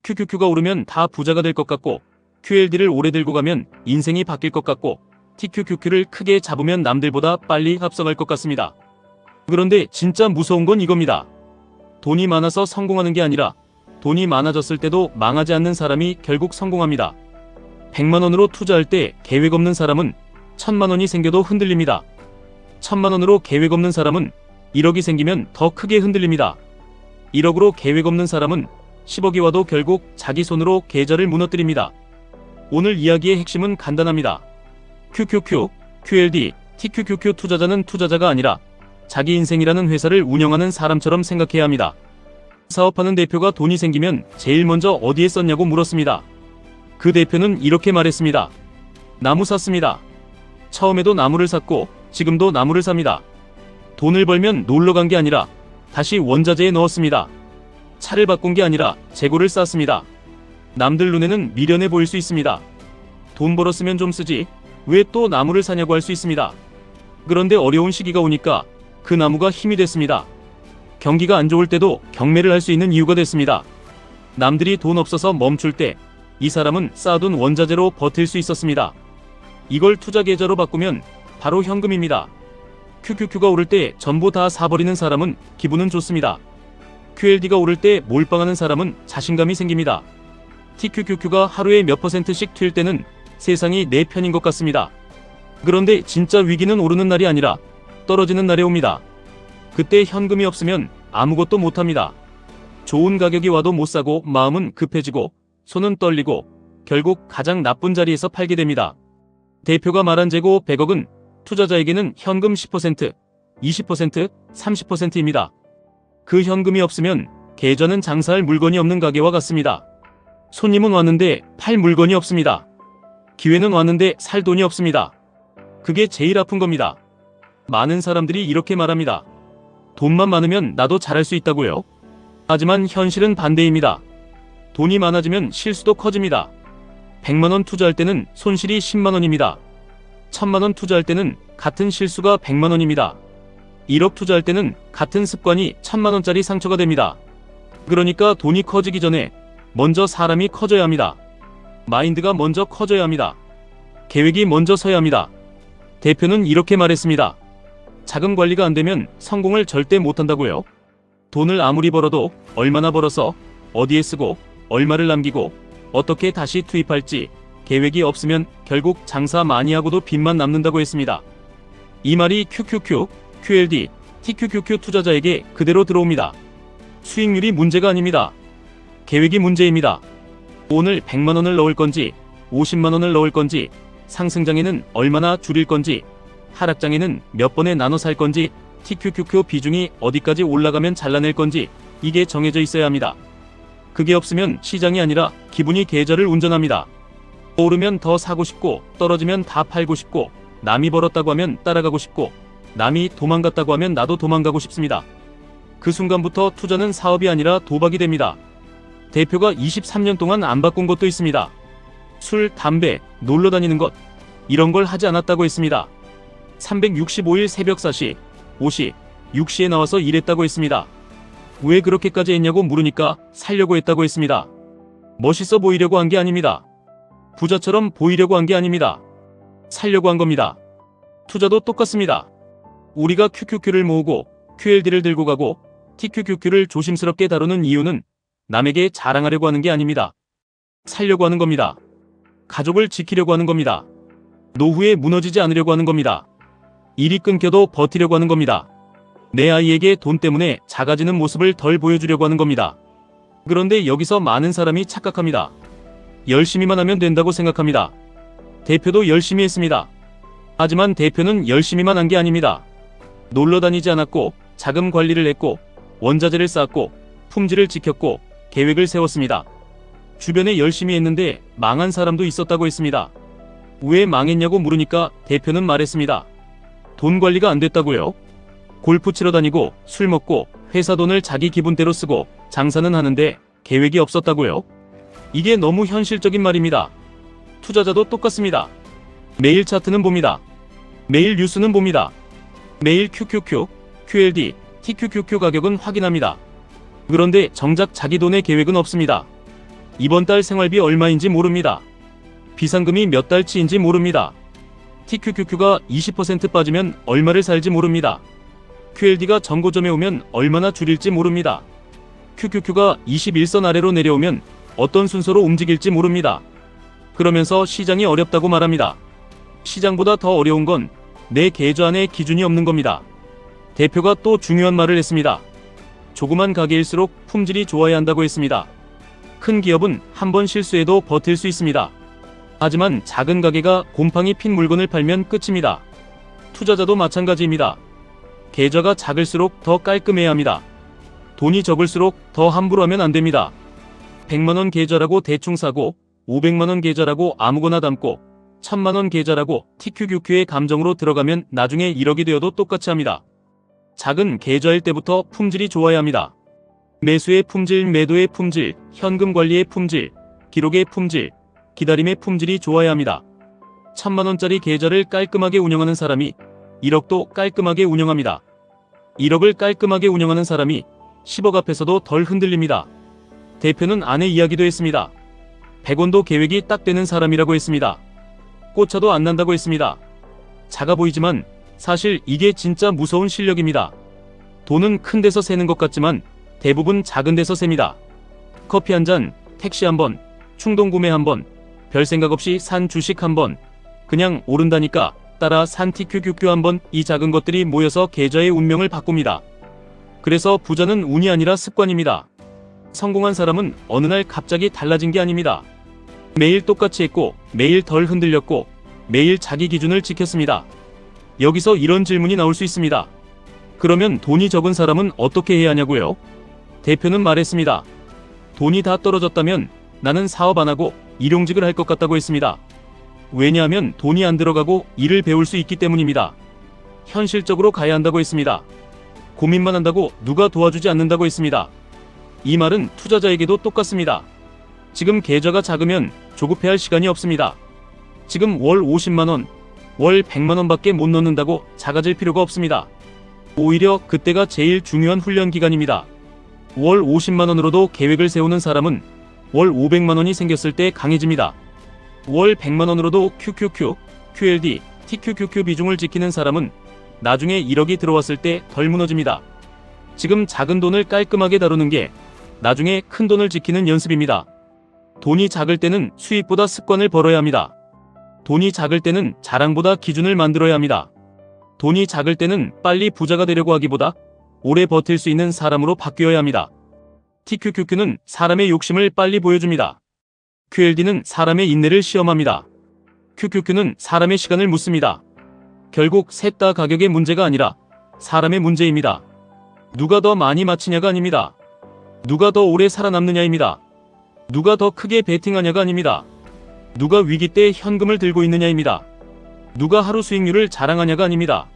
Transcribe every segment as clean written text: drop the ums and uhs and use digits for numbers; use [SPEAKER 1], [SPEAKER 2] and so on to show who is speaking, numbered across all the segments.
[SPEAKER 1] QQQ가 오르면 다 부자가 될 것 같고, QLD를 오래 들고 가면 인생이 바뀔 것 같고, TQQQ를 크게 잡으면 남들보다 빨리 합성할 것 같습니다. 그런데 진짜 무서운 건 이겁니다. 돈이 많아서 성공하는 게 아니라 돈이 많아졌을 때도 망하지 않는 사람이 결국 성공합니다. 100만 원으로 투자할 때 계획 없는 사람은 1000만 원이 생겨도 흔들립니다. 1000만 원으로 계획 없는 사람은 1억이 생기면 더 크게 흔들립니다. 1억으로 계획 없는 사람은 10억이 와도 결국 자기 손으로 계좌를 무너뜨립니다. 오늘 이야기의 핵심은 간단합니다. QQQ, QLD, TQQQ 투자자는 투자자가 아니라 자기 인생이라는 회사를 운영하는 사람처럼 생각해야 합니다. 사업하는 대표가 돈이 생기면 제일 먼저 어디에 썼냐고 물었습니다. 그 대표는 이렇게 말했습니다. 나무 샀습니다. 처음에도 나무를 샀고 지금도 나무를 삽니다. 돈을 벌면 놀러 간 게 아니라 다시 원자재에 넣었습니다. 차를 바꾼 게 아니라 재고를 쌓습니다. 남들 눈에는 미련해 보일 수 있습니다. 돈 벌었으면 좀 쓰지 왜 또 나무를 사냐고 할 수 있습니다. 그런데 어려운 시기가 오니까 그 나무가 힘이 됐습니다. 경기가 안 좋을 때도 경매를 할 수 있는 이유가 됐습니다. 남들이 돈 없어서 멈출 때 이 사람은 쌓아둔 원자재로 버틸 수 있었습니다. 이걸 투자 계좌로 바꾸면 바로 현금입니다. QQQ가 오를 때 전부 다 사버리는 사람은 기분은 좋습니다. QLD가 오를 때 몰빵하는 사람은 자신감이 생깁니다. TQQQ가 하루에 몇 %씩 튈 때는 세상이 내 편인 것 같습니다. 그런데 진짜 위기는 오르는 날이 아니라 떨어지는 날에 옵니다. 그때 현금이 없으면 아무것도 못합니다. 좋은 가격이 와도 못 사고 마음은 급해지고 손은 떨리고 결국 가장 나쁜 자리에서 팔게 됩니다. 대표가 말한 재고 100억은 투자자에게는 현금 10%, 20%, 30%입니다. 그 현금이 없으면 계좌는 장사할 물건이 없는 가게와 같습니다. 손님은 왔는데 팔 물건이 없습니다. 기회는 왔는데 살 돈이 없습니다. 그게 제일 아픈 겁니다. 많은 사람들이 이렇게 말합니다. 돈만 많으면 나도 잘할 수 있다고요. 하지만 현실은 반대입니다. 돈이 많아지면 실수도 커집니다. 100만 원 투자할 때는 손실이 10만 원입니다. 1000만 원 투자할 때는 같은 실수가 100만 원입니다. 1억 투자할 때는 같은 습관이 1000만 원짜리 상처가 됩니다. 그러니까 돈이 커지기 전에 먼저 사람이 커져야 합니다. 마인드가 먼저 커져야 합니다. 계획이 먼저 서야 합니다. 대표는 이렇게 말했습니다. 자금 관리가 안 되면 성공을 절대 못한다고요. 돈을 아무리 벌어도 얼마나 벌어서 어디에 쓰고 얼마를 남기고 어떻게 다시 투입할지 계획이 없으면 결국 장사 많이 하고도 빚만 남는다고 했습니다. 이 말이 QQQ, QLD, TQQQ 투자자에게 그대로 들어옵니다. 수익률이 문제가 아닙니다. 계획이 문제입니다. 오늘 100만 원을 넣을 건지 50만 원을 넣을 건지 상승장에는 얼마나 줄일 건지 하락장에는 몇 번에 나눠 살 건지 TQQQ 비중이 어디까지 올라가면 잘라낼 건지 이게 정해져 있어야 합니다. 그게 없으면 시장이 아니라 기분이 계좌를 운전합니다. 오르면 더 사고 싶고 떨어지면 다 팔고 싶고 남이 벌었다고 하면 따라가고 싶고 남이 도망갔다고 하면 나도 도망가고 싶습니다. 그 순간부터 투자는 사업이 아니라 도박이 됩니다. 대표가 23년 동안 안 바꾼 것도 있습니다. 술, 담배, 놀러 다니는 것 이런 걸 하지 않았다고 했습니다. 365일 새벽 4시, 5시, 6시에 나와서 일했다고 했습니다. 왜 그렇게까지 했냐고 물으니까 살려고 했다고 했습니다. 멋있어 보이려고 한 게 아닙니다. 부자처럼 보이려고 한 게 아닙니다. 살려고 한 겁니다. 투자도 똑같습니다. 우리가 QQQ를 모으고 QLD를 들고 가고 TQQQ를 조심스럽게 다루는 이유는 남에게 자랑하려고 하는 게 아닙니다. 살려고 하는 겁니다. 가족을 지키려고 하는 겁니다. 노후에 무너지지 않으려고 하는 겁니다. 일이 끊겨도 버티려고 하는 겁니다. 내 아이에게 돈 때문에 작아지는 모습을 덜 보여주려고 하는 겁니다. 그런데 여기서 많은 사람이 착각합니다. 열심히만 하면 된다고 생각합니다. 대표도 열심히 했습니다. 하지만 대표는 열심히만 한 게 아닙니다. 놀러 다니지 않았고 자금 관리를 했고 원자재를 쌓았고 품질을 지켰고 계획을 세웠습니다. 주변에 열심히 했는데 망한 사람도 있었다고 했습니다. 왜 망했냐고 물으니까 대표는 말했습니다. 돈 관리가 안 됐다고요. 골프 치러 다니고 술 먹고 회사 돈을 자기 기분대로 쓰고 장사는 하는데 계획이 없었다고요. 이게 너무 현실적인 말입니다. 투자자도 똑같습니다. 매일 차트는 봅니다. 매일 뉴스는 봅니다. 매일 QQQ, QLD, TQQQ 가격은 확인합니다. 그런데 정작 자기 돈의 계획은 없습니다. 이번 달 생활비 얼마인지 모릅니다. 비상금이 몇 달치인지 모릅니다. TQQQ가 20% 빠지면 얼마를 살지 모릅니다. QLD가 정고점에 오면 얼마나 줄일지 모릅니다. QQQ가 21선 아래로 내려오면 어떤 순서로 움직일지 모릅니다. 그러면서 시장이 어렵다고 말합니다. 시장보다 더 어려운 건 내 계좌 안에 기준이 없는 겁니다. 대표가 또 중요한 말을 했습니다. 조그만 가게일수록 품질이 좋아야 한다고 했습니다. 큰 기업은 한 번 실수해도 버틸 수 있습니다. 하지만 작은 가게가 곰팡이 핀 물건을 팔면 끝입니다. 투자자도 마찬가지입니다. 계좌가 작을수록 더 깔끔해야 합니다. 돈이 적을수록 더 함부로 하면 안 됩니다. 100만원 계좌라고 대충 사고 500만원 계좌라고 아무거나 담고 1000만원 계좌라고 TQQQ의 감정으로 들어가면 나중에 1억이 되어도 똑같이 합니다. 작은 계좌일 때부터 품질이 좋아야 합니다. 매수의 품질, 매도의 품질, 현금 관리의 품질, 기록의 품질, 기다림의 품질이 좋아야 합니다. 1000만원짜리 계좌를 깔끔하게 운영하는 사람이 1억도 깔끔하게 운영합니다. 1억을 깔끔하게 운영하는 사람이 10억 앞에서도 덜 흔들립니다. 대표는 아내 이야기도 했습니다. 100원도 계획이 딱 되는 사람이라고 했습니다. 꽃차도 안 난다고 했습니다. 작아 보이지만 사실 이게 진짜 무서운 실력입니다. 돈은 큰 데서 새는 것 같지만 대부분 작은 데서 셉니다. 커피 한 잔, 택시 한 번, 충동 구매 한 번, 별 생각 없이 산 주식 한 번, 그냥 오른다니까 따라 산 TQQQ 한 번, 이 작은 것들이 모여서 계좌의 운명을 바꿉니다. 그래서 부자는 운이 아니라 습관입니다. 성공한 사람은 어느 날 갑자기 달라진 게 아닙니다. 매일 똑같이 했고, 매일 덜 흔들렸고, 매일 자기 기준을 지켰습니다. 여기서 이런 질문이 나올 수 있습니다. 그러면 돈이 적은 사람은 어떻게 해야 하냐고요? 대표는 말했습니다. 돈이 다 떨어졌다면 나는 사업 안 하고 일용직을 할 것 같다고 했습니다. 왜냐하면 돈이 안 들어가고 일을 배울 수 있기 때문입니다. 현실적으로 가야 한다고 했습니다. 고민만 한다고 누가 도와주지 않는다고 했습니다. 이 말은 투자자에게도 똑같습니다. 지금 계좌가 작으면 조급해할 시간이 없습니다. 지금 월 50만원, 월 100만원 밖에 못 넣는다고 작아질 필요가 없습니다. 오히려 그때가 제일 중요한 훈련 기간입니다. 월 50만원으로도 계획을 세우는 사람은 월 500만원이 생겼을 때 강해집니다. 월 100만원으로도 QQQ, QLD, TQQQ 비중을 지키는 사람은 나중에 1억이 들어왔을 때 덜 무너집니다. 지금 작은 돈을 깔끔하게 다루는 게 나중에 큰 돈을 지키는 연습입니다. 돈이 작을 때는 수입보다 습관을 벌어야 합니다. 돈이 작을 때는 자랑보다 기준을 만들어야 합니다. 돈이 작을 때는 빨리 부자가 되려고 하기보다 오래 버틸 수 있는 사람으로 바뀌어야 합니다. TQQQ는 사람의 욕심을 빨리 보여줍니다. QLD는 사람의 인내를 시험합니다. QQQ는 사람의 시간을 묻습니다. 결국 셋 다 가격의 문제가 아니라 사람의 문제입니다. 누가 더 많이 맞히냐가 아닙니다. 누가 더 오래 살아남느냐입니다. 누가 더 크게 베팅하냐가 아닙니다. 누가 위기 때 현금을 들고 있느냐입니다. 누가 하루 수익률을 자랑하냐가 아닙니다.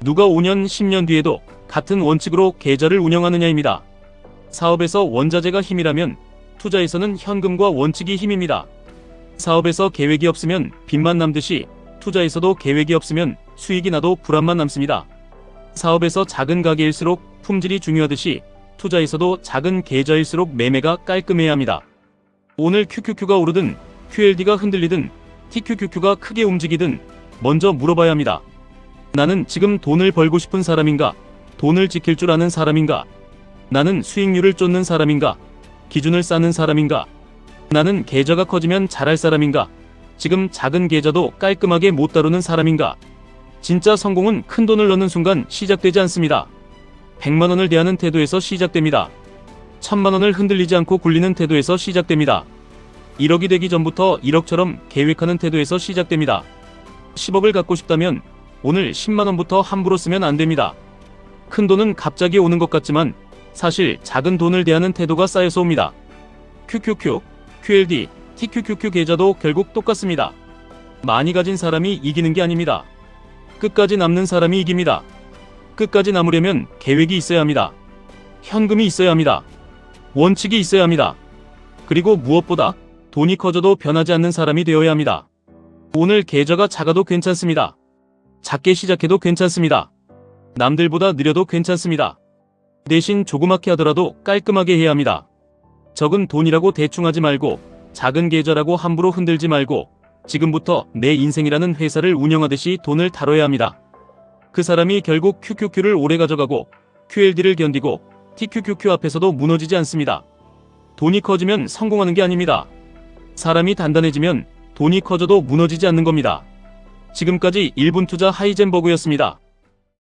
[SPEAKER 1] 누가 5년, 10년 뒤에도 같은 원칙으로 계좌를 운영하느냐입니다. 사업에서 원자재가 힘이라면 투자에서는 현금과 원칙이 힘입니다. 사업에서 계획이 없으면 빚만 남듯이 투자에서도 계획이 없으면 수익이 나도 불안만 남습니다. 사업에서 작은 가게일수록 품질이 중요하듯이 투자에서도 작은 계좌일수록 매매가 깔끔해야 합니다. 오늘 QQQ가 오르든 QLD가 흔들리든 TQQQ가 크게 움직이든 먼저 물어봐야 합니다. 나는 지금 돈을 벌고 싶은 사람인가? 돈을 지킬 줄 아는 사람인가? 나는 수익률을 쫓는 사람인가? 기준을 쌓는 사람인가? 나는 계좌가 커지면 잘할 사람인가? 지금 작은 계좌도 깔끔하게 못 다루는 사람인가? 진짜 성공은 큰 돈을 넣는 순간 시작되지 않습니다. 100만원을 대하는 태도에서 시작됩니다. 1000만원을 흔들리지 않고 굴리는 태도에서 시작됩니다. 1억이 되기 전부터 1억처럼 계획하는 태도에서 시작됩니다. 10억을 갖고 싶다면 오늘 10만원부터 함부로 쓰면 안 됩니다. 큰 돈은 갑자기 오는 것 같지만 사실 작은 돈을 대하는 태도가 쌓여서 옵니다. QQQ, QLD, TQQQ 계좌도 결국 똑같습니다. 많이 가진 사람이 이기는 게 아닙니다. 끝까지 남는 사람이 이깁니다. 끝까지 남으려면 계획이 있어야 합니다. 현금이 있어야 합니다. 원칙이 있어야 합니다. 그리고 무엇보다 돈이 커져도 변하지 않는 사람이 되어야 합니다. 오늘 계좌가 작아도 괜찮습니다. 작게 시작해도 괜찮습니다. 남들보다 느려도 괜찮습니다. 대신 조그맣게 하더라도 깔끔하게 해야 합니다. 적은 돈이라고 대충 하지 말고, 작은 계좌라고 함부로 흔들지 말고, 지금부터 내 인생이라는 회사를 운영하듯이 돈을 다뤄야 합니다. 그 사람이 결국 QQQ를 오래 가져가고 QLD를 견디고 TQQQ 앞에서도 무너지지 않습니다. 돈이 커지면 성공하는 게 아닙니다. 사람이 단단해지면 돈이 커져도 무너지지 않는 겁니다. 지금까지 1분 투자 하이젠버그였습니다.